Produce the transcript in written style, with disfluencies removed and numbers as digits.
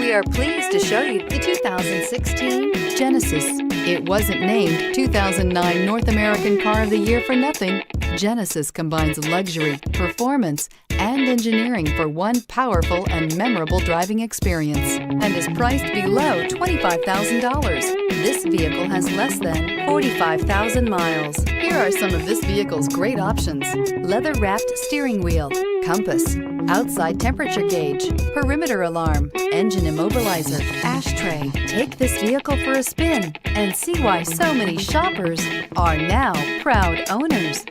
We are pleased to show you the 2016 Genesis. It wasn't named 2009 North American Car of the Year for nothing. Genesis combines luxury, performance, and engineering for one powerful and memorable driving experience and is priced below $25,000. This vehicle has less than 45,000 miles. Here are some of this vehicle's great options: leather-wrapped steering wheel, compass, outside temperature gauge, perimeter alarm, engine immobilizer, ashtray. Take this vehicle for a spin and see why so many shoppers are now proud owners.